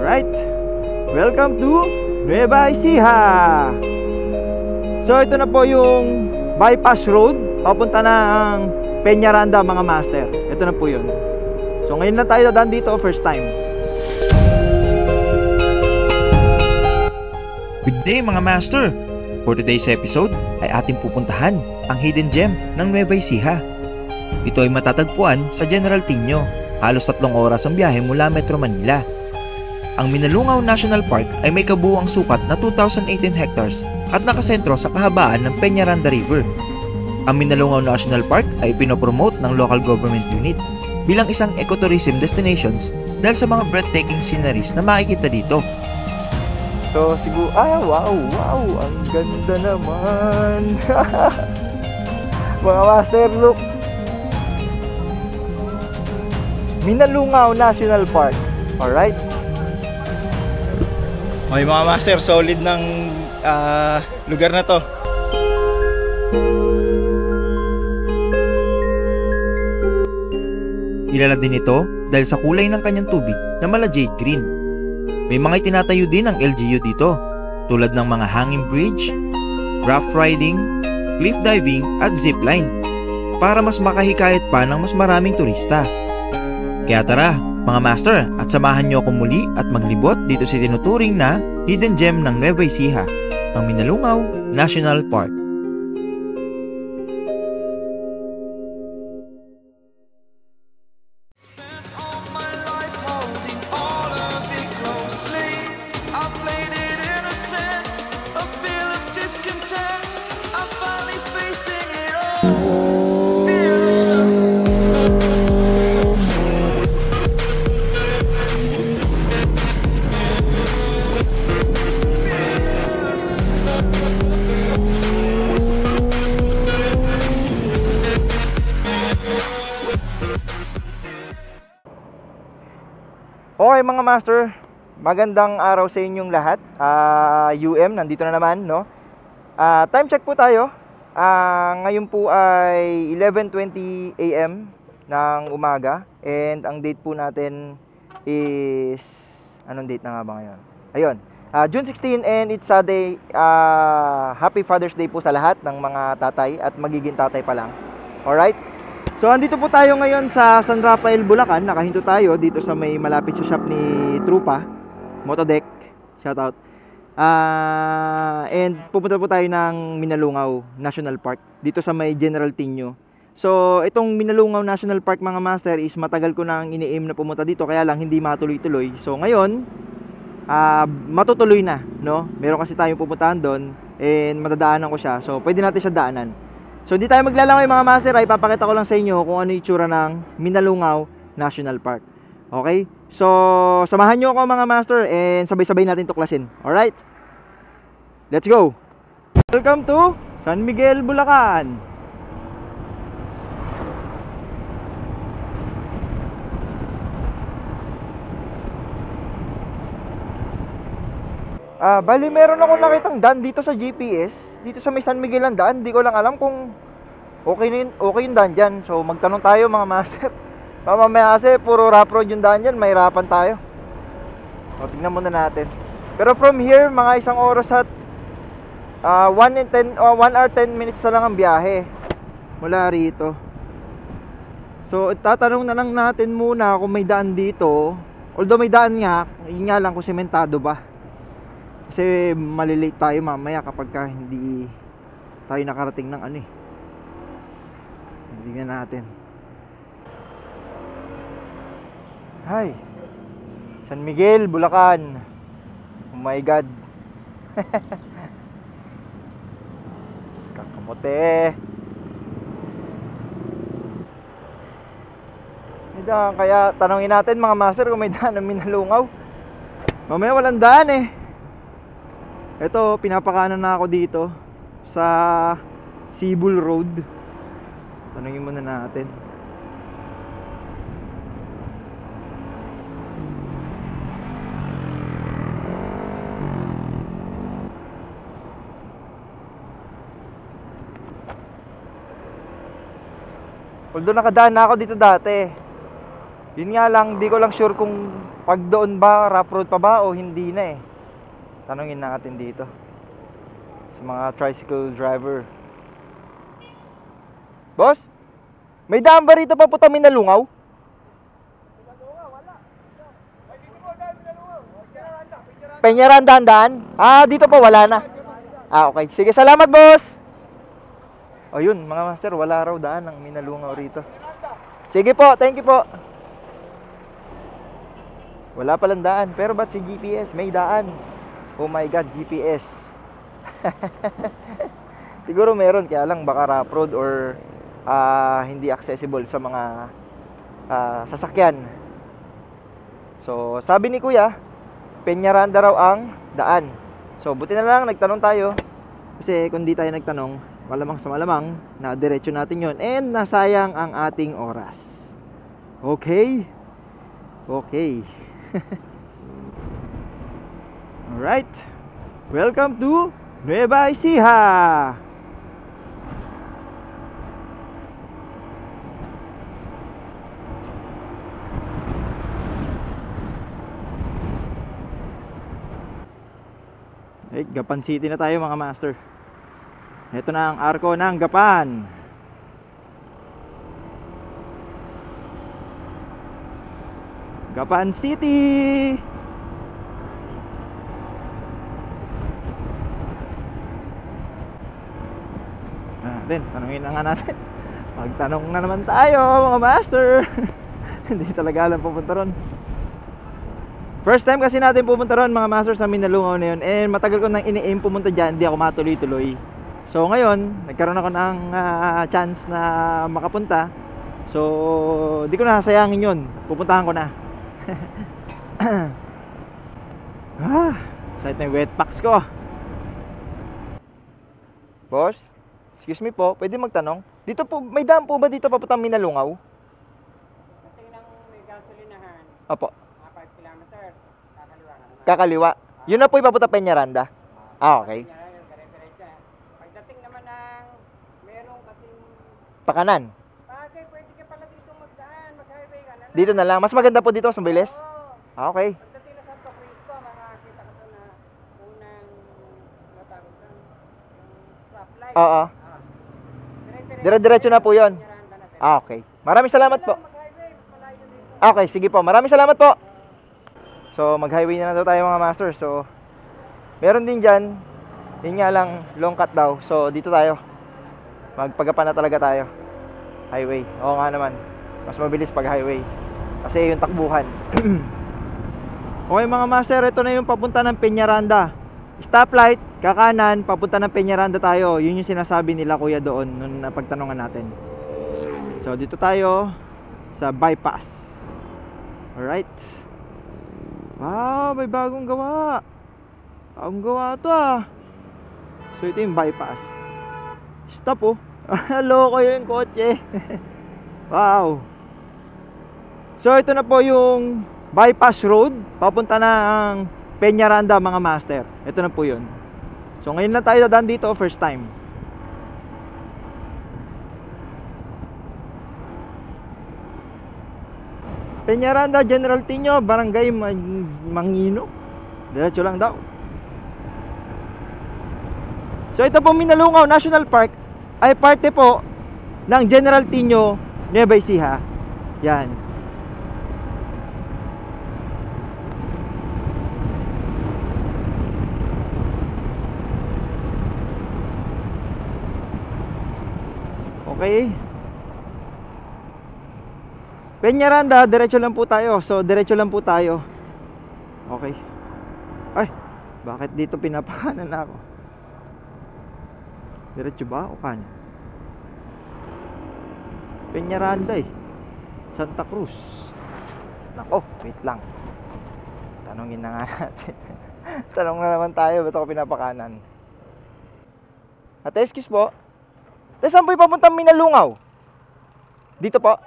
Alright, welcome to Nueva Ecija. So ito na po yung bypass road papunta ng Peñaranda mga master. Ito na po yun. So ngayon na tayo dadaan dito first time. Good day mga master! For today's episode ay ating pupuntahan ang hidden gem ng Nueva Ecija. Ito ay matatagpuan sa General Tinio, halos 3 oras ang biyahe mula Metro Manila. Ang Minalungaw National Park ay may kabuuang sukat na 2,018 hectares at nakasentro sa kahabaan ng Peñaranda River. Ang Minalungaw National Park ay pinopromote ng local government unit bilang isang ecotourism destinations dahil sa mga breathtaking sceneries na makikita dito. So siguro, wow, ang ganda naman. Mga master, look. Minalungaw National Park. Alright. Okay mga master, solid ng lugar na to. Kilala din ito dahil sa kulay ng kanyang tubig na mala jade green. May mga itinatayo din ang LGU dito tulad ng mga hanging bridge, raft riding, cliff diving at zipline para mas makahikayat pa ng mas maraming turista. Kaya tara mga master at samahan niyo ako muli at maglibot dito sa tinuturing na hidden gem ng Nueva Ecija, ang Minalungaw National Park. Okay mga master, magandang araw sa inyong lahat. Nandito na naman, no? Time check po tayo. Ngayon po ay 11:20 AM ng umaga. And ang date po natin is, anong date na nga ba ngayon? Ayun, June 16 and it's Saturday. Happy Father's Day po sa lahat ng mga tatay at magiging tatay pa lang. Alright? So andito po tayo ngayon sa San Rafael, Bulacan. Nakahinto tayo dito sa may malapit sa shop ni Trupa Motodeck. Shoutout. And pupunta po tayo ng Minalungaw National Park dito sa may General Tinio. So itong Minalungaw National Park mga master is matagal ko nang ini-aim na pumunta dito, kaya lang hindi matuloy-tuloy. So ngayon matutuloy na, no? Meron kasi tayong pupuntahan doon and madadaanan ko siya. So pwede natin siya daanan. So hindi tayo maglalangay mga master, ay papakita ko lang sa inyo kung ano yung itsura ng Minalungaw National Park. Okay? So samahan nyo ako mga master and sabay-sabay natin tuklasin. Alright? Let's go! Welcome to San Miguel, Bulacan. Bali meron akong nakitang daan dito sa GPS. Dito sa may San Miguel ang daan. Hindi ko lang alam kung okay yung daan dyan. So magtanong tayo mga master. Mamaya kasi puro rough road yung daan dyan, mahirapan tayo. O tingnan muna natin. Pero from here mga 1 oras at 1 hour 10 minutes na lang ang biyahe mula rito. So tatanong na lang natin muna kung may daan dito. Although may daan nga, yun nga lang kung sementado ba. Kasi malilate tayo mamaya kapag hindi tayo nakarating ng ano eh. Tingnan natin. Hi, San Miguel, Bulacan. Oh my God. Kakamote. Kaya tanongin natin mga master kung may daan ng Minalungaw. Mamaya walang daan eh. Ito, pinapakanan na ako dito sa Sibul Road. Tanungin muna natin. Although nakadaan na ako dito dati. Yun nga lang, di ko lang sure kung pag doon ba, rough road pa ba o hindi na eh. Tanungin natin dito sa mga tricycle driver. Boss, may daan ba rito papunta Minalungaw? Peñaranda ang daan? Ah, dito pa wala na. Ah, okay. Sige, salamat boss. O yun, mga master, wala raw daan ng Minalungaw rito. Sige po, thank you po. Wala palang daan, pero ba't si GPS may daan? Oh my god, GPS. Siguro meron, kaya lang baka rough road or hindi accessible sa mga sasakyan. So, sabi ni Kuya, Peñaranda raw ang daan. So, buti na lang nagtanong tayo. Kasi kung di tayo nagtanong, malamang sa malamang na diretso natin yon and nasayang ang ating oras. Okay? Okay. Alright. Welcome to Nueva Ecija. Gapan City na tayo mga master. Ito na ang arko ng Gapan. Gapan City. Tanungin na nga natin. Magtanong na naman tayo mga master. Hindi talaga alam pupunta ron. First time kasi natin pupunta ron mga master sa Minalungaw na yun. And matagal ko nang ini-aim pumunta dyan. Hindi ako matuloy-tuloy. So ngayon, nagkaroon ako ng chance na makapunta. So, di ko na sasayangin yun. Pupuntahan ko na. Site na yung wet packs ko. Boss, excuse me po, pwede magtanong? Dito po, may daan po ba dito papuntang Minalungaw? Kasi nang may gasolinahan. Opo. 5 kilometers. Kakaliwa na naman. Kakaliwa. Yun na po yung papuntang Peñaranda. Ah, okay. Pagdating naman ng merong kasing Pakanan. bagay, pwede ka pala dito magdaan. Mag-highway ka na lang. Dito na lang. Mas maganda po dito, mas mabilis. Oo. Ah, okay. Pagdating na Santo Cristo, makakita ka doon na unang natawag doon. Yung stoplight. Oo. Dire-diretso na po yun. Ah, okay. Maraming salamat po. Mag-highway, mas malayo dito. Okay, sige po. Maraming salamat po. So, mag-highway na daw tayo mga master. So, meron din dyan. Yun nga lang, long cut daw. So, dito tayo. Magpagapan na talaga tayo. Highway. Oo nga naman. Mas mabilis pag highway. Kasi yung takbuhan. Okay mga master, ito na yung papunta ng Peñaranda. Stoplight, kakanan, papunta ng Peñaranda tayo. Yun yung sinasabi nila kuya doon nung napagtanungan natin. So, dito tayo sa bypass. Alright. Wow, may bagong gawa. Bagong gawa to ah. So, ito yung bypass. Stop oh. Loko yung kotse. Wow. So, ito na po yung bypass road. Papunta na ang Peñaranda mga master. Ito na po yun. So, ngayon lang tayo dadaan dito first time. Peñaranda, General Tino, Barangay Mangino. Diretso lang daw. So ito po Minalungaw National Park ay parte po ng General Tino, Nueva Ecija. Yan. Okay. Peñaranda, diretso lang po tayo. So, diretso lang po tayo. Okay. Ay, bakit dito pinapakanan na ako? Diretso ba o kanan? Peñaranda eh. Santa Cruz. Nako, wait lang. Tanungin na nga natin. Tanong na naman tayo, ba't ako pinapakanan? Ate, excuse po. Ate, saan po ipapuntang Minalungaw? Dito po.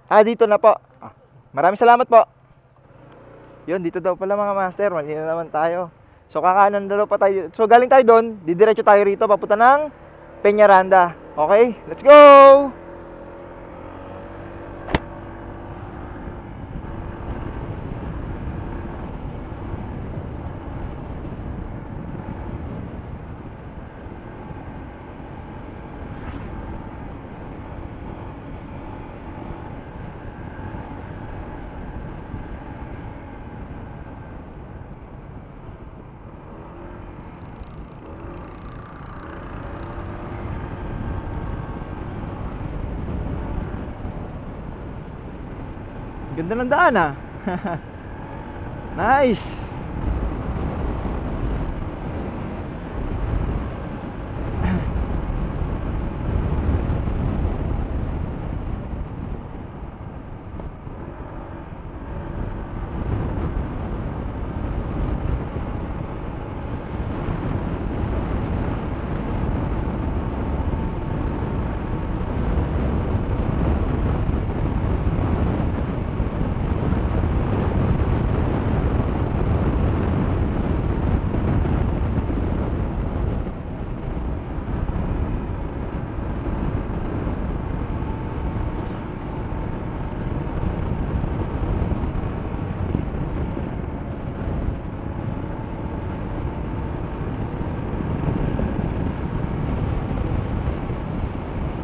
Ah, dito na po. Ah, maraming salamat po. Yun, dito daw pala mga master. Mali na naman tayo. So, kakanan daw pa tayo. So, galing tayo doon. Didiretso tayo rito. Papunta ng Peñaranda. Okay? Let's go! Ganda ng daan ah. Nice.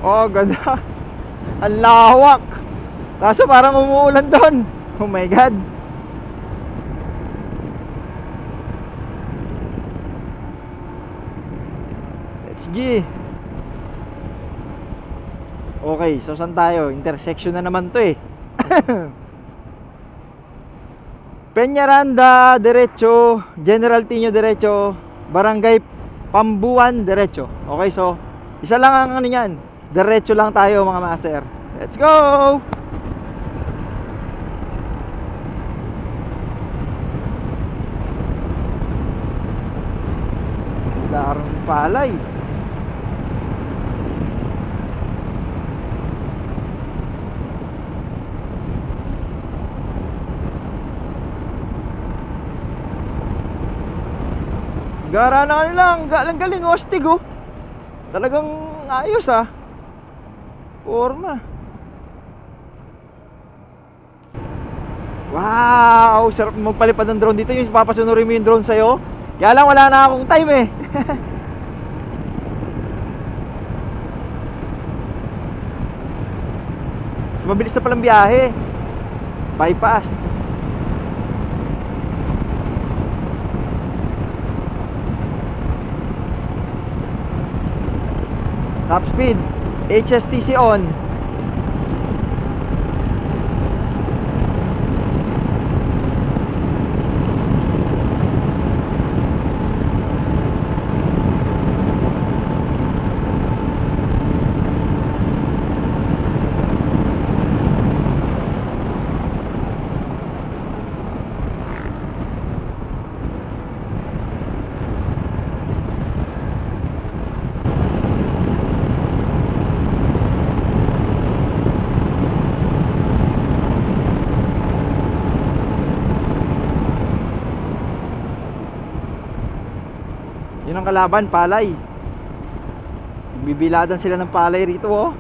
Oh, ganda. Ang lawak. Kaso parang umuulan doon. Oh my God. Let's go. Okay, so saan tayo? Intersection na naman to eh. Peñaranda, derecho. General Tinio, derecho. Barangay Pambuan, derecho. Okay, so isa lang ang ano yan. Diretso lang tayo mga master. Let's go! Larang palay. Gara na lang, galing ostig oh. Talagang ayos ah. Forma. Wow, sarap magpalipad ng drone dito. Yung papasunurin mo yung drone sa'yo. Kaya lang wala na akong time eh. Mas mabilis na palang biyahe. Bypass. Top speed HSTC on. Yun ang kalaban, palay. Bibiladan sila ng palay rito oh.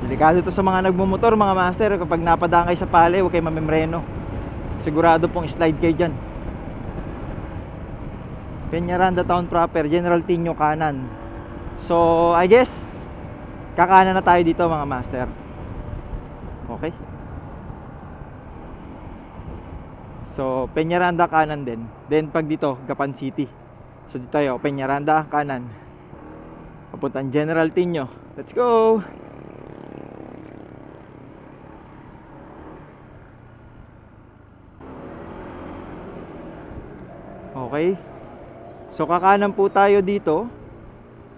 Delikado ito sa mga nagmumotor mga master. Kapag napadaan kayo sa palay, huwag kayo mamemreno. Sigurado pong slide kayo dyan. Peñaranda Town proper, General Tinio kanan. So, I guess kakanan na tayo dito mga master. Okay. So, Peñaranda kanan din. Then pag dito, Gapan City. So dito tayo, Peñaranda kanan. Papuntang General Tinio. Let's go. Okay. So kakanan po tayo dito.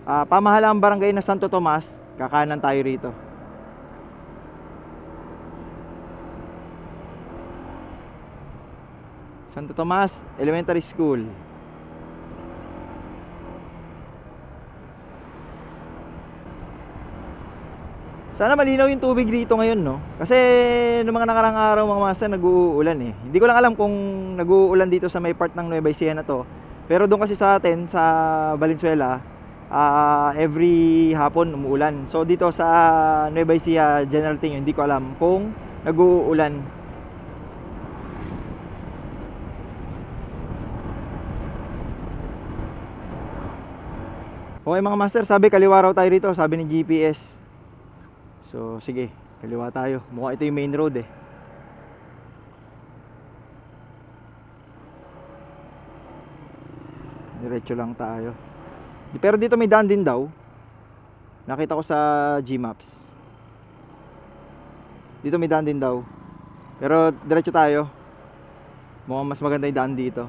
Pamahalaang barangay na Santo Tomas, kakanan tayo rito. Santo Tomas Elementary School. Sana malinaw yung tubig dito ngayon, no? Kasi noong mga nakarang araw mga master, nag-uulan eh. Hindi ko lang alam kung nag-uulan dito sa may part ng Nueva Ecija na to. Pero doon kasi sa atin, sa Valenzuela, every hapon umuulan. So dito sa Nueva Ecija, General Tinio, hindi ko alam kung nag-uulan. Okay mga master, sabi kaliwa raw tayo rito, sabi ni GPS. So sige, kaliwa tayo. Mukhang ito yung main road eh. Diretso lang tayo. Pero dito may daan din daw. Nakita ko sa Gmaps. Dito may daan din daw. Pero diretso tayo. Mukhang mas maganda yung daan dito.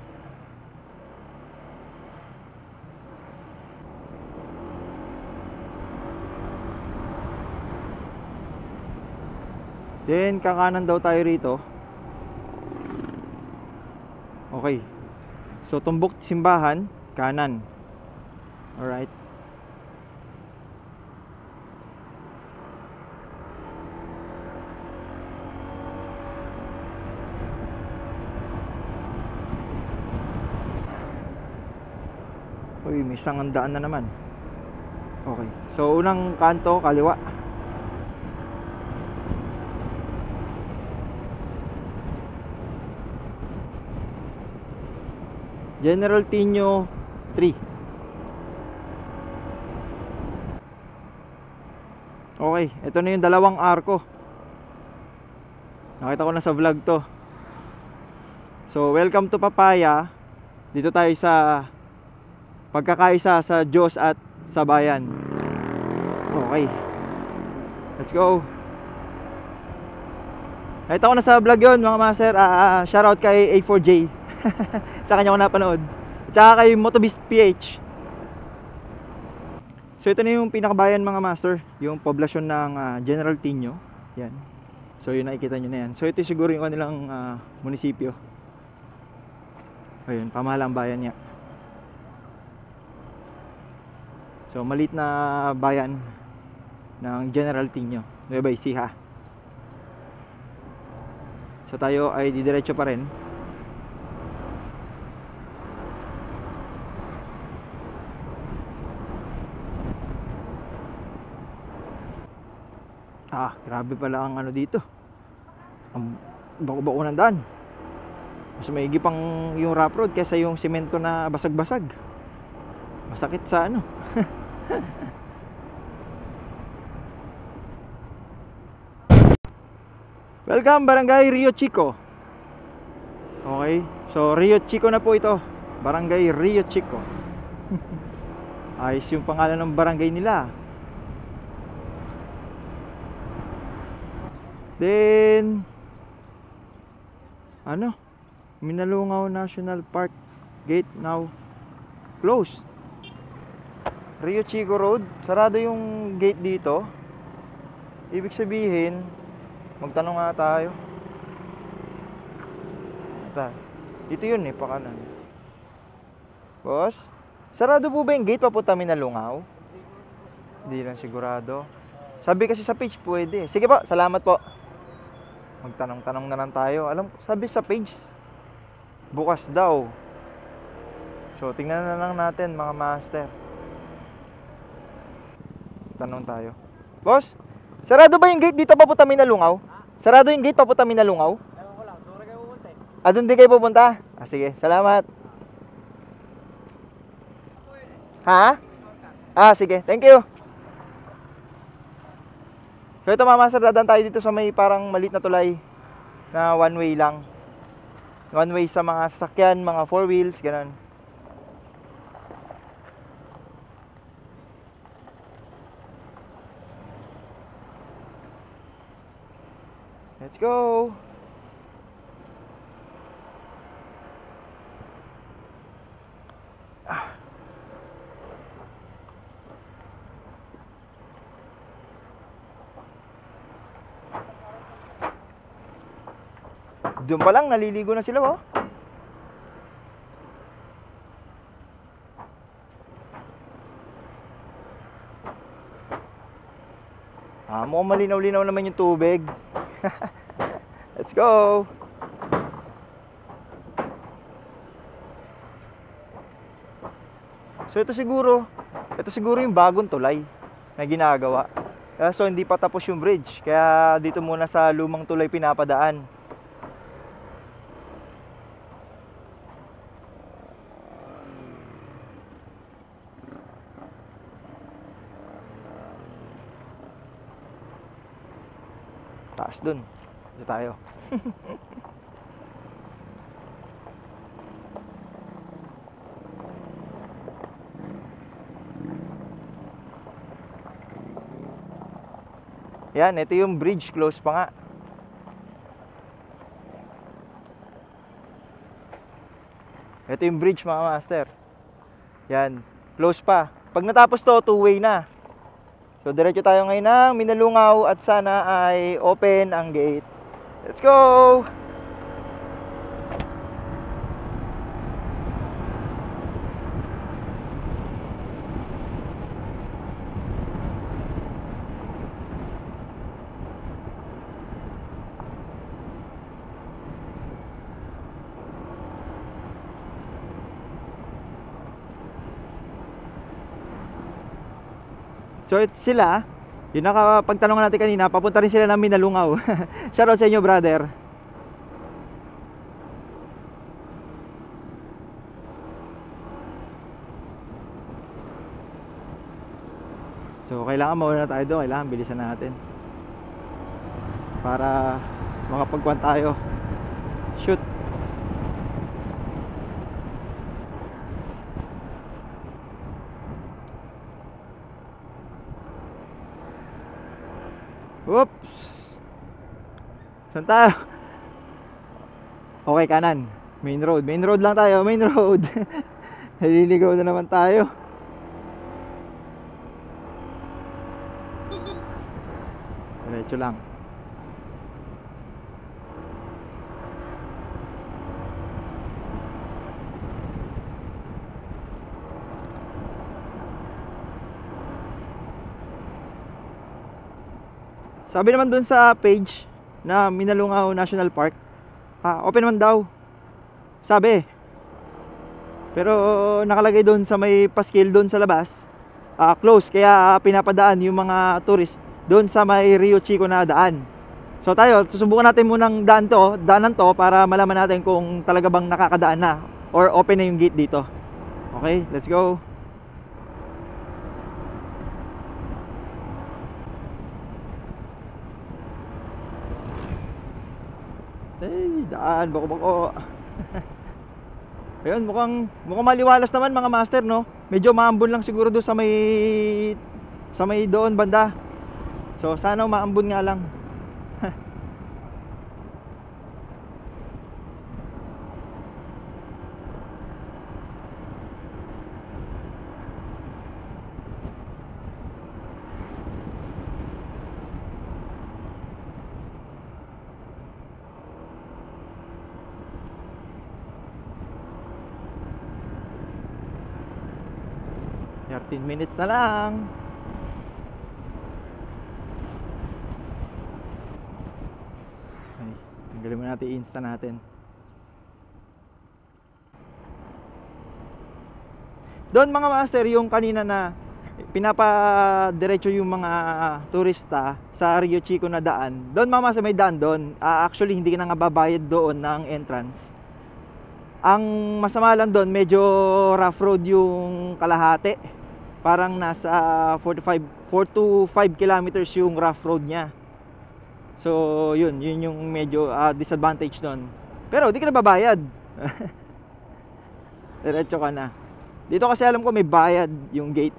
Then kakanan daw tayo rito. Okay. So tumbok simbahan, kanan. Alright. Uy, may sangandaan na naman. Okay. So unang kanto, kaliwa. General Tino 3. Okay, ito na yung dalawang arko. Nakita ko na sa vlog to. So, welcome to Papaya. Dito tayo sa pagkakaisa sa Diyos at sa bayan. Okay. Let's go. Nakita ko na sa vlog yun, mga master. Shoutout kay A4J. Sa kanya ko napanood. Tsaka kay Motobist PH. So ito na yung pinakabayan, mga master. Yung poblasyon ng General Tino. Yan. So yun, nakikita nyo na yan. So ito siguro yung kanilang munisipyo. Ayun, pamahalang bayan niya. So maliit na bayan ng General Tino, Nueva Ecija. So tayo ay didiretso pa rin. Grabe pala ang ano dito. Ang bako-bako ng daan. Mas maigi pang yung rough road kaysa yung semento na basag-basag. Masakit sa ano. Welcome Barangay Rio Chico. Okay. So Rio Chico na po ito. Barangay Rio Chico. Ayos yung pangalan ng barangay nila. Then ano? Minalungaw National Park gate now closed. Rio Chico Road, sarado yung gate dito. Ibig sabihin, magtanong nga tayo. Ito yun eh, pakanan. Boss, sarado po ba yung gate papunta Minalungaw? Hindi lang sigurado. Sabi kasi sa page pwede. Sige po, salamat po. Magtanong-tanong na lang tayo. Sabi sa page, bukas daw. So, tingnan na lang natin, mga master. Tanong tayo. Boss, sarado ba yung gate dito papunta Minalungaw? Sarado yung gate papunta Minalungaw? Ewan ko lang, doon kayo pupunta eh. Doon din kayo pupunta? Sige, salamat. Ha? Sige, thank you. So ito, mga master, dadaan tayo dito sa may parang maliit na tulay na one way lang. One way sa mga sasakyan, mga four wheels, ganun. Let's go. Doon pa lang, naliligo na sila, oh. Mukhang malinaw-linaw naman yung tubig. Let's go. So ito siguro yung bagong tulay na ginagawa. So hindi pa tapos yung bridge, kaya dito muna sa lumang tulay pinapadaan. Taas dun. Dito tayo. Yan, ito yung bridge, close pa nga. Ito yung bridge mga master. Yan, close pa. Pag natapos to, two-way na. So diretso tayo ngayon ng Minalungaw at sana ay open ang gate. Let's go! So sila, yung nakapagtanong natin kanina, papunta rin sila ng Minalungaw. Shoutout sa inyo, brother. So kailangan mauna tayo doon, kailangan bilisan natin para makapagkuhan tayo. Shoot. Oops. Saan tayo? Okay, kanan. Main road. Main road lang tayo. Main road. Naliligaw na naman tayo. Diretso lang. Sabi naman dun sa page na Minalungaw National Park, open naman daw. Sabi. Pero nakalagay dun sa may paskil dun sa labas, close. Kaya pinapadaan yung mga tourist dun sa may Rio Chico na daan. So tayo, susubukan natin munang daanan to para malaman natin kung talaga bang nakakadaan na or open na yung gate dito. Okay, let's go. Ay, daan, bako. Ayun, mukhang maliwalas naman mga master, no? Medyo maambon lang siguro doon sa may doon banda. So, sana maambon nga lang. $13 minutes na lang. Ay, tanggalin mo natin i-insta natin. Doon mga master, yung kanina na pinapadiretso yung mga turista sa Rio Chico na daan. Doon mga master, may daan doon. Actually, hindi ka na nga babayad doon ng entrance. Ang masama lang doon, medyo rough road yung kalahati. Parang nasa 4 to 5 kilometers yung rough road niya. So yun yung medyo disadvantage doon. Pero di ka na babayad. Diretso ka na. Dito kasi alam ko may bayad yung gate.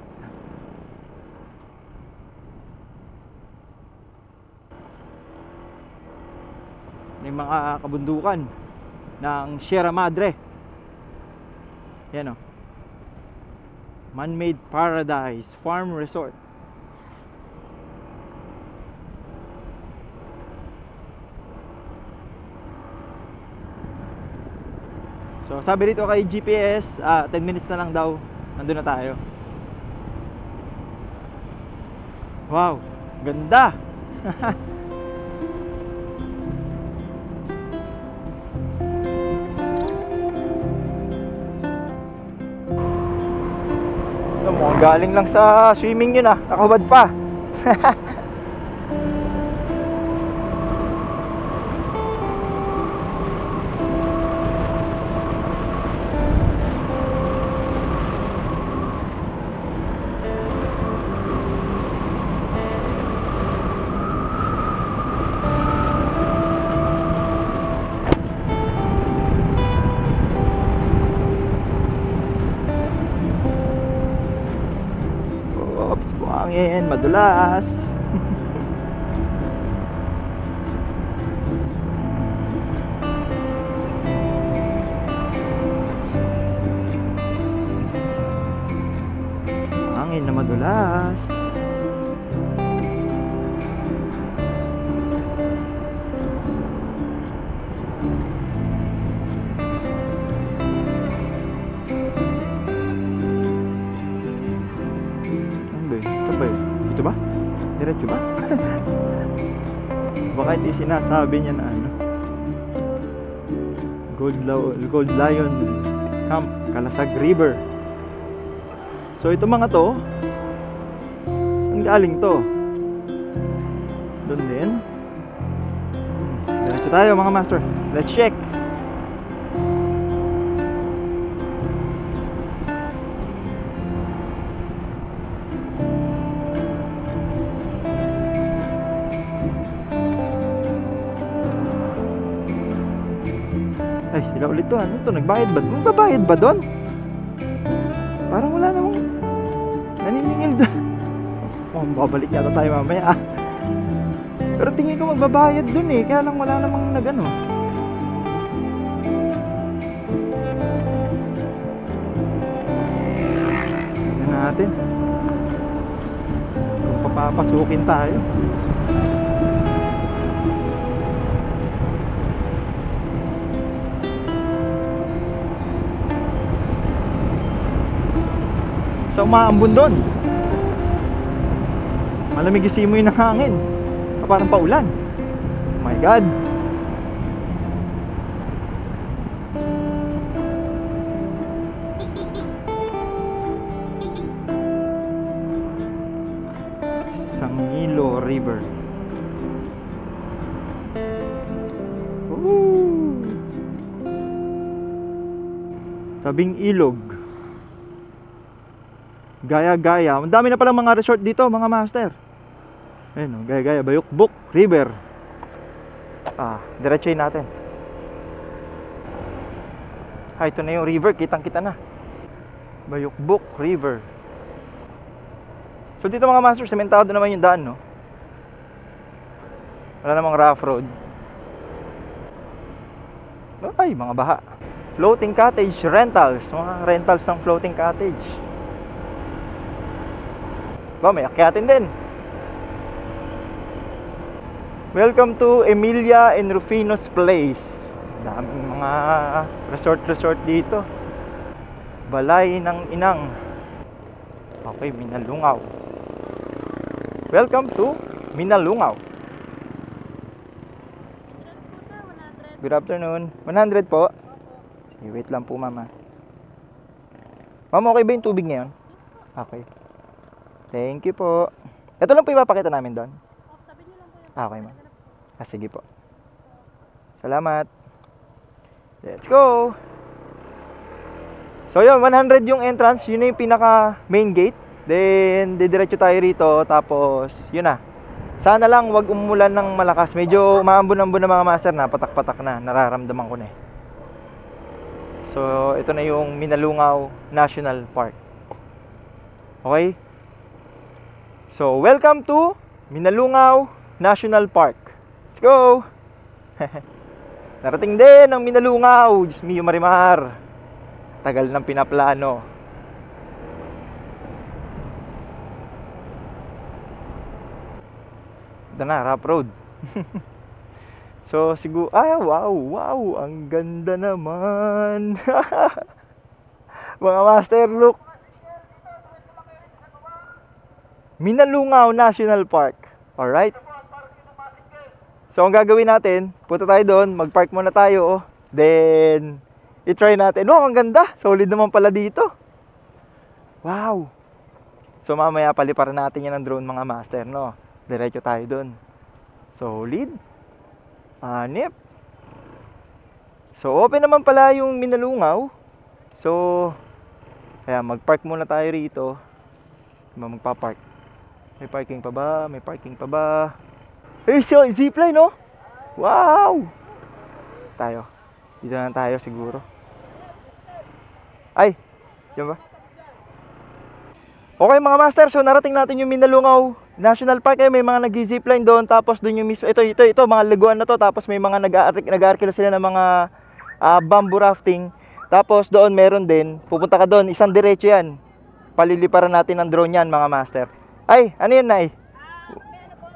May mga kabundukan ng Sierra Madre. Yan o. Man-made Paradise Farm Resort. So sabi dito kay GPS, 10 minutes na lang daw nandun na tayo. Wow, ganda. Mukhang galing lang sa swimming yun nakahubad pa. Oops, buhangin, madulas. madulas. Ito ba yun? Ito ba? Diretso ba? Baka hindi sinasabi niya na ano. Gold Lion Camp, Kalasag River. So ito mga to, saan galing to? Doon din. Diretso tayo mga master. Let's check. Ay, sila ulit to. Ano to? Nagbayad ba? Magbabayad ba doon? Parang wala namang naniningil doon. Oh, babalik yata tayo mamaya. Pero tingin ko magbabayad doon eh. Kaya lang wala namang nagano. Tignan natin kung papapasukin tayo. Sa umaambon doon. Malamig yung simoy ng hangin. Parang paulan. Oh my God. Sangilo River. Woo! Tabing ilog. Gaya-gaya. Ang dami na palang mga resort dito, mga master. Ayun, gaya-gaya. Bayukbok River. Diretsoy natin. Ito na yung river. Kitang-kita na. Bayukbok River. So dito mga master, sementado naman yung daan, no? Wala namang rough road. Ay, mga baha. Floating cottage rentals. Mga rentals ng floating cottage. May akyatin din. Welcome to Emilia and Rufino's Place. Daming mga resort dito. Balay ng Inang. Okay, Minalungaw. Welcome to Minalungaw. Good afternoon. 100 po. Sige, wait lang po, mama. Mama, okay ba yung tubig ngayon? Okay. Thank you po. Ito lang po ipapakita namin doon. Okay, ma'am. Sige po. Salamat. Let's go. So yun, 100 yung entrance. Yun na yung pinaka main gate. Then, didiretso tayo rito. Tapos, yun na. Sana lang wag umulan ng malakas. Medyo maambon-ambon na mga master na. Patak-patak na. Nararamdaman ko na eh. So, ito na yung Minalungaw National Park. Okay? So, welcome to Minalungaw National Park. Let's go! Narating din ang Minalungaw. Diyos mio Marimar. Tagal ng pinaplano. Ito na, rough road. So, siguro, wow, ang ganda naman. Mga master, look. Minalungaw National Park. Alright? So, ang gagawin natin, punta tayo doon, mag-park muna tayo. Then, i-try natin. Ang ganda. Solid naman pala dito. Wow. So, mamaya paliparan natin yan ng drone, mga master, no? Diretso tayo doon. Solid. Anip. So, open naman pala yung Minalungaw. So, kaya mag-park muna tayo rito. Magpa-park. May parking pa ba? May parking pa ba? Hey, so, zipline, no? Wow! Tayo. Dito na tayo siguro. Ay! Yan ba? Okay mga master, so narating natin yung Minalungaw National Park. May mga nag-zipline doon. Tapos doon yung mismo, ito, mga laguan na to. Tapos may mga nag-aarkila sila ng mga bamboo rafting. Tapos doon meron din, pupunta ka doon, isang diretso yan. paliliparan natin ng drone yan, mga master. Ay, ano yun, Nay? May ano po,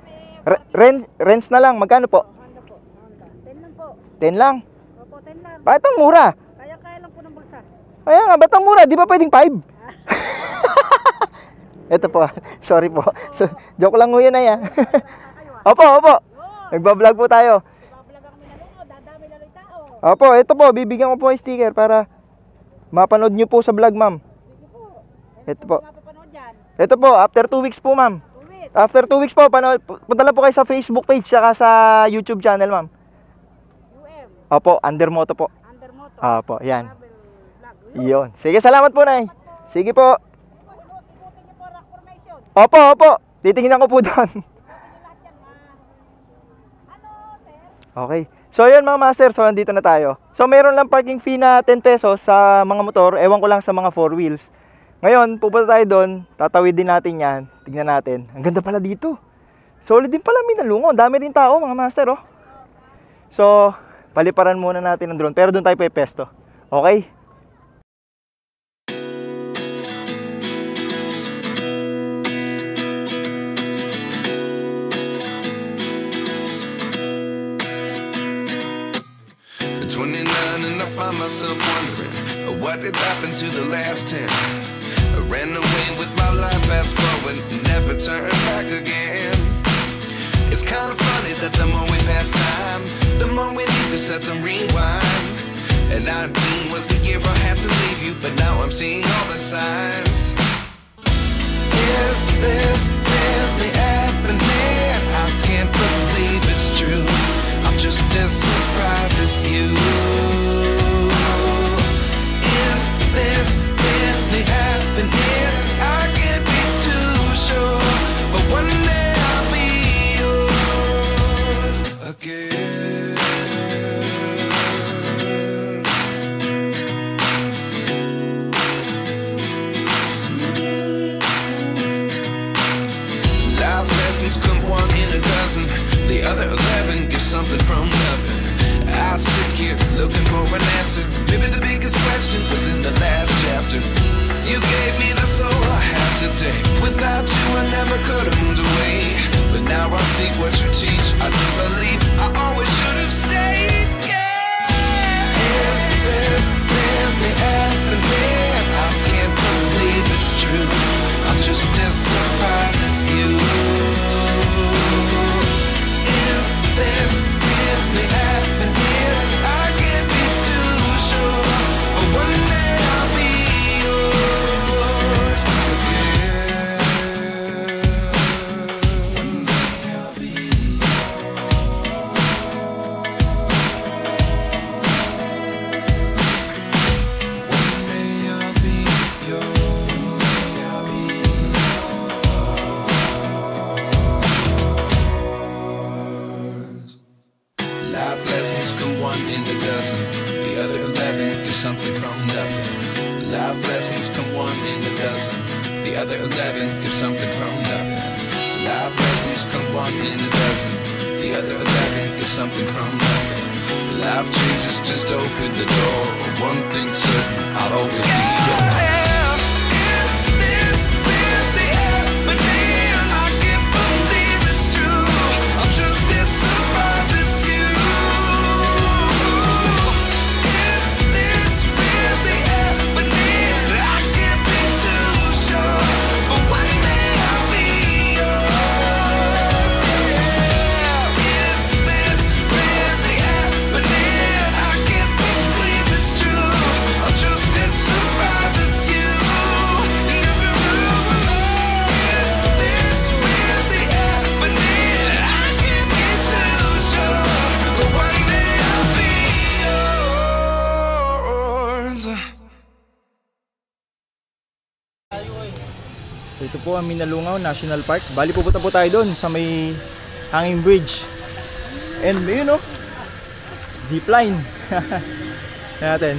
may Rents na lang, magkano po? Honda po. Honda. 10 lang po. 10 lang. Opo, 10 lang. Bakit ang mura? Kaya lang po ng bulsa. Kaya nga, ba't ang mura? Di ba pwedeng 5? Ito po, sorry po. So, joke lang mo yun, Nay, Opo, opo. Nagbablog po tayo. Babalag kami na lungo, dadami na yung tao. Opo, ito po, bibigyan ko po yung sticker para mapanood nyo po sa vlog, ma'am. Sige po. Ito po. Mapapanood yan. Ito po, after 2 weeks po, ma'am. Uwit. After 2 weeks po, punta lang po kayo sa Facebook page saka sa YouTube channel, ma'am. Opo, Undermoto po. Undermoto. Opo, yan. Travel vlog. Iyon. Sige, salamat po, Nay. Sige po. Ikutin niyo po rock formation. Opo, opo. Titingnan ko po doon. Lahat yan, ano, sir? Okay. So, yun mga master. So, nandito na tayo. So, meron lang parking fee na 10 pesos sa mga motor. Ewan ko lang sa mga 4 wheels. Ngayon, pupunta tayo doon. Tatawid din natin yan. Tignan natin. Ang ganda pala dito. Solid din pala Minalungo. Ang dami rin tao, mga master, oh. So, paliparan muna natin ng drone. Pero doon tayo pepesto. Okay? At 29 and I find myself wondering what did happen to the last 10. I ran away with my life, fast forward, never turn back again. It's kind of funny that the more we pass time, the more we need to set the rewind. And 19 was the year I had to leave you, but now I'm seeing all the signs. Is this really happening? I can't believe it's true. I'm just as surprised as you. Is this really happening? I can't be too sure, but one day I'll be yours again. Life lessons come one in a dozen. The other 11 get something from nothing. I sit here looking for an answer. Maybe the biggest question was in the last chapter. You gave me the soul I have today. Without you I never could have moved away. But now I see what you teach. I do believe I always should have stayed. Yeah. Is this really happening? I can't believe it's true. I'm just as surprised as you. Is this really happening? I can't be too sure, but one day I'll be yours again. One day I'll be One day I'll be yours. Life lessons come one in a dozen. The other 11 get something from nothing. Life lessons come one in a dozen. The other 11 get something from nothing. Life lessons come one in a dozen. The other 11 get something from nothing. Life changes just open the door. One thing's certain, I'll always be yours. Is this really happening? I can't believe it's true. I'm just as surprised as you. Is this really happening? I can't be too sure, but one day I'll be yours. Yeah. Is this really happening? I can't believe it's true. I'm just as surprised as you. Is this really happening? I can't be too sure, but one day I'll be yours. So, ito po ang Minalungaw National Park. Bali, pupunta po tayo doon sa may hanging bridge. And yun, oh, zipline. Tignan natin.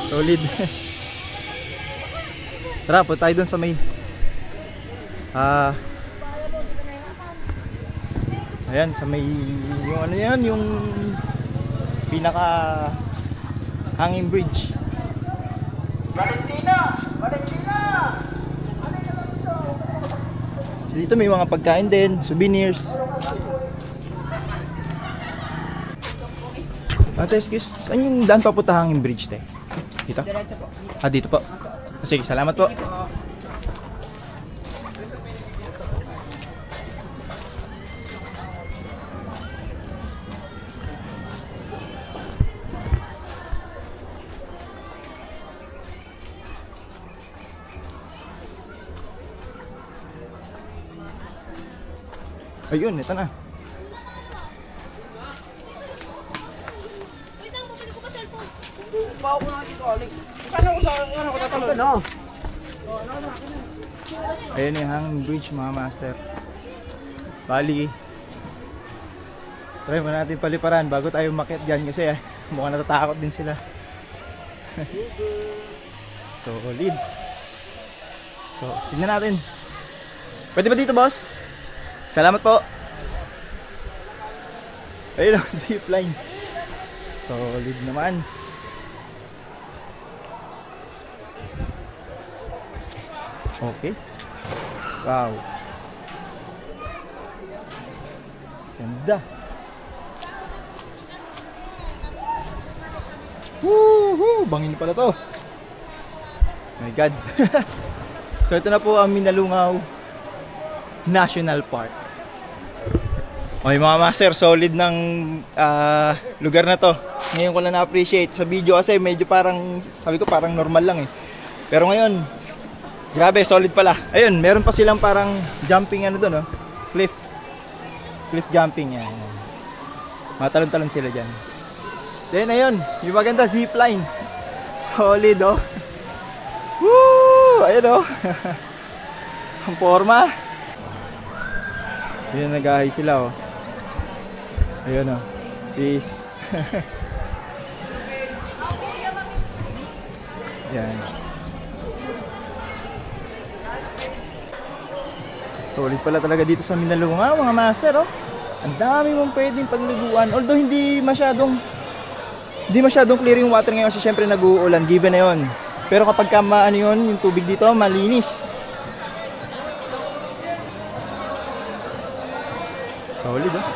Solid. Tara, punta tayo doon sa may ayan, sa may yung ano yan, yung pinaka hanging bridge. Dito may mga pagkain din, souvenirs. Ate, excuse, saan yung daan paputahang bridge, te? Dito? Diretso po. Ah, dito po. Sige, salamat po. Ayun, ito na. Wait lang, bumili ko pa cellphone. Bawa ko na dito, Alex. Paano ko tatalon? Ano? Ayun yung hanging bridge, mga master. Bali, try mo natin paliparan bago tayo umakyat dyan kasi mukhang natatakot din sila. Solid. So, tignan natin. Pwede ba dito, boss? Salamat po. Ayun ang zipline. Solid naman. Okay. Wow. Ganda. Woohoo! Bangin pala to. My God. So ito na po ang Minalungaw National Park. Okay mga master, solid ng lugar na to. Ngayon ko lang na-appreciate sa video kasi medyo parang, sabi ko parang normal lang eh. Pero ngayon, grabe, solid pala. Ayun, meron pa silang parang jumping ano doon, oh. Cliff jumping yan. Matalon-talon sila dyan. Then ayun, yung maganda zipline. Solid oh. Woo! Ayun oh. Ang forma. Ayun, nag-ahay sila oh. Ayun oh. Peace. Yan. Solid pala talaga dito sa Minalungaw mga master oh. Ang dami mong pwedeng pagliguan. Although hindi masyadong clear yung water ngayon kasi syempre nag-uulan, given na yun. Pero kapag ano yun, yung tubig dito malinis. Solid oh.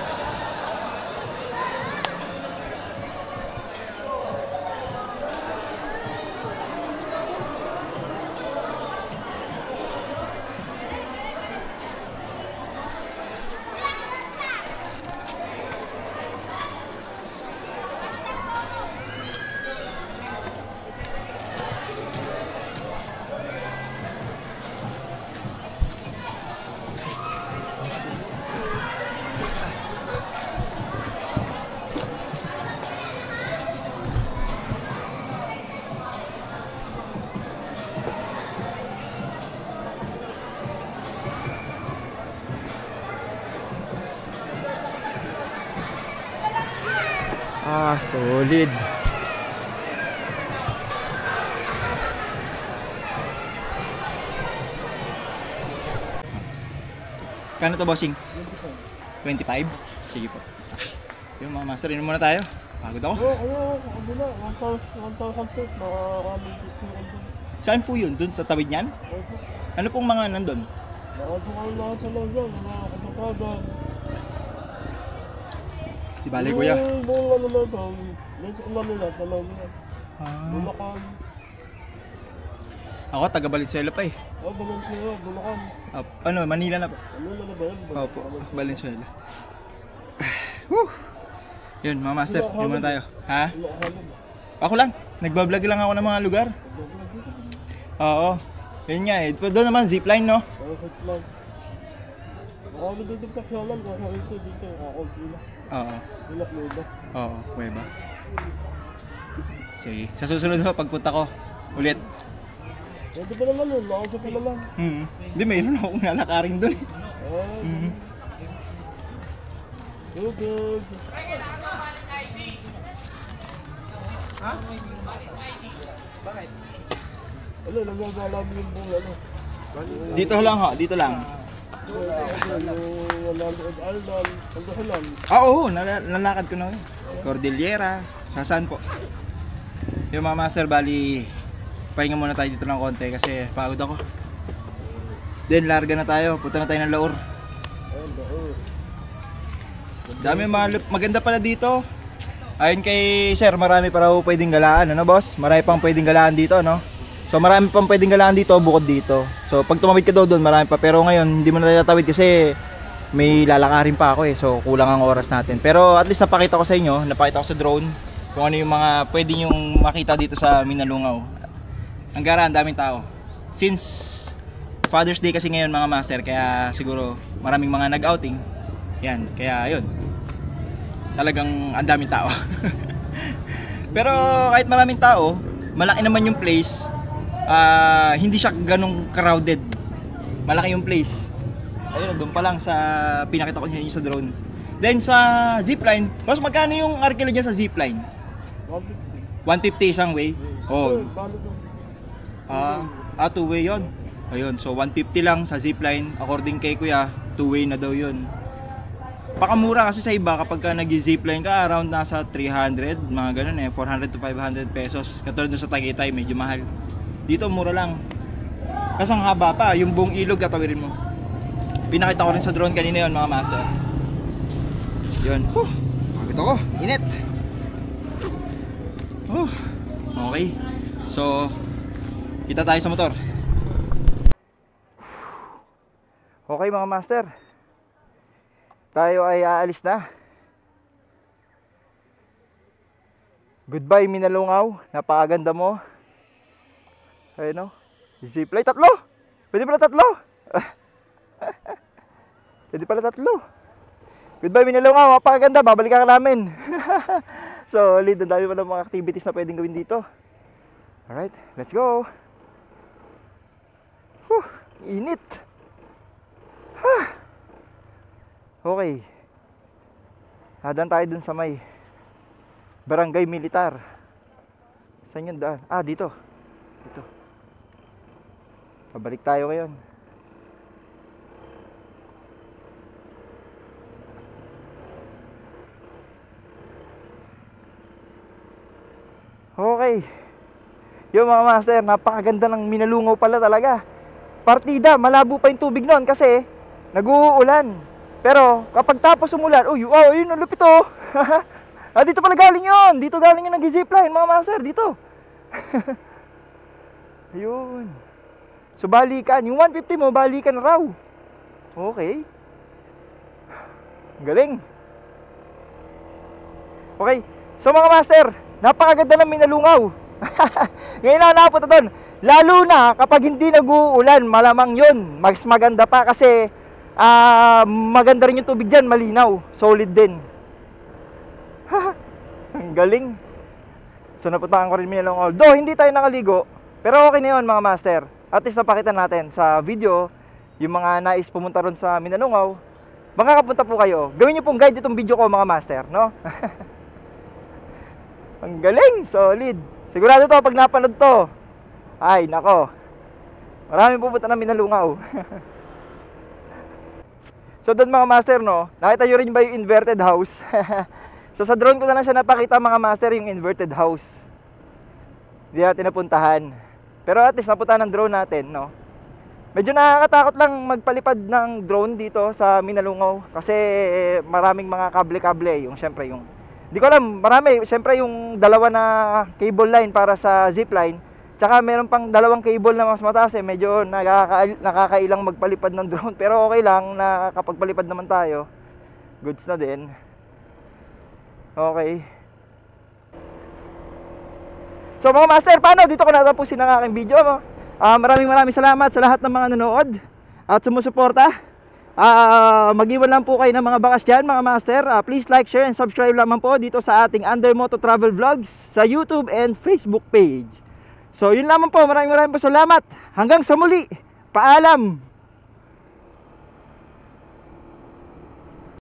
Ah, solid. Kano to, bossing? 25? Sige po. Yung mga master, inom muna tayo. Pagod ako. Kabila. 1,000 Saan po yun? Doon sa tawid niyan? Ano pong mga nandun? Nakasakal lahat sa Luzon, mga kasasada. Di bale, kuya. Yung buong ano Luzon, nasa nila sa Luzon. Bulacan. Ako, taga Valenzuela pa eh. Valenzuela, Bulacan. Ano, Manila na po. Manila na ba yan? Opo, Valenzuela. Woo! Yun, mga master, yun muna tayo. Ha? Ako lang, nagbablog lang ako ng mga lugar. Oo. Yun nga eh. Doon naman zipline, no? Ako dito sa Kyalan, kung dito sa Kakol sila. Oo. Ilak mo iba. Oo, kuweba. Sige, sa susunod ho, pagpunta ko, ulit. Pwede pa naman yun, nakasap pa naman. Hindi, mayroon akong lalakaring doon eh. Okay. Ha? Bakit? Ano, nagagalam yung buong ano. Dito lang ho, dito lang. Oo, nalakad ko na yun. Cordillera, sasaan po. Yung mga master, bali pahinga muna tayo dito ng konti kasi pagod ako. Then larga na tayo, punta na tayo ng Laur. Dami maganda pala dito. Ayun kay sir, marami pa raw pwedeng galaan, ano boss? Marami pang pwedeng galaan dito, no? So marami pang pwedeng galaan dito bukod dito. So pag tumawid ka daw doon, marami pa. Pero ngayon, hindi mo na tatawid kasi may lalakarin pa ako eh. So kulang ang oras natin. Pero at least napakita ko sa inyo, napakita ko sa drone kung ano yung mga pwede nyong makita dito sa Minalungaw. Ang gara, ang daming tao. Since Father's Day kasi ngayon mga master, kaya siguro maraming mga nag-outing. Yan, kaya yun. Talagang ang daming tao. Pero kahit maraming tao, malaki naman yung place. Hindi siya ganong crowded. Malaki yung place. Ayun, doon pa lang sa pinakita ko niya sa drone. Then sa zipline, mas magkano yung arkila dyan sa zipline? 150 isang way. Oh. Two-way yun. Ayun, so 150 lang sa zipline. According kay kuya, two-way na daw yun. Pakamura kasi sa iba kapag ka nag-zipline ka, around nasa 300, mga ganun eh, 400 to 500 pesos. Katulad doon sa Tagaytay, medyo mahal. Dito mura lang. Kasi ang haba pa, yung buong ilog katawirin mo. Pinakita ko rin sa drone kanina yun mga master. Yun. Pagod ako, init. Okay. So, kita tayo sa motor. Okay mga master, tayo ay aalis na. Goodbye Minalungaw, napakaganda mo. Ayun o, zipline, tatlo. Pwede pala tatlo. Pwede pala tatlo. Goodbye Minalungaw, napakaganda, babalikan ka namin. Solid, ang dami pala mga activities na pwedeng gawin dito. Alright, let's go. Init. Okay. Hadan tayo dun sa may Barangay Militar. Saan yun daan? Dito. Dito. Pabalik tayo ngayon. Okay. Yung mga master, napakaganda ng Minalungaw pala talaga. Partida, malabo pa yung tubig noon kasi nag-uulan. Pero kapag tapos umulan, yun ang lupit oh. Dito pala galing yun. Dito galing yung nag-zipline mga master, dito. Ayun. So balikan, yung 150 mo, balikan raw. Okay. Galing. Okay. So mga master, napakaganda ng Minalungaw. Ngayon na napunta doon. Lalo na kapag hindi nag-uulan, malamang yun. Mas maganda pa kasi maganda rin yung tubig dyan, malinaw. Solid din. Ang galing. So napuntahan ko rin Minalungaw. Though hindi tayo nakaligo, pero okay na yun mga master. At least napakita natin sa video yung mga nais pumunta ron sa Minalungaw. Makakapunta po kayo. Gawin nyo pong guide itong video ko mga master, no? Ang galing, solid. Sigurado to pag napanood to. Ay, nako. Maraming pupunta ng Minalungaw. So doon mga master, no, nakita nyo rin ba yung inverted house? So sa drone ko na lang siya napakita mga master yung inverted house. Hindi natin napuntahan. Pero at least napuntahan ng drone natin, no. Medyo nakakatakot lang magpalipad ng drone dito sa Minalungaw kasi maraming mga kable-kable, yung syempre yung hindi ko alam, marami, syempre yung dalawa na cable line para sa zipline. Tsaka meron pang dalawang cable na mas mataas medyo nakakailang magpalipad ng drone. Pero okay lang na kapag palipad naman tayo, goods na din. Okay. So mga master, paano? Dito ko natapusin ang aking video. Maraming salamat sa lahat ng mga nanood at sumusuporta. Mag-iwan lang po kayo ng mga bakas dyan mga master. Please like, share, and subscribe lamang po dito sa ating Under Moto Travel Vlogs sa YouTube and Facebook page. So yun lamang po, maraming po salamat. Hanggang sa muli, paalam!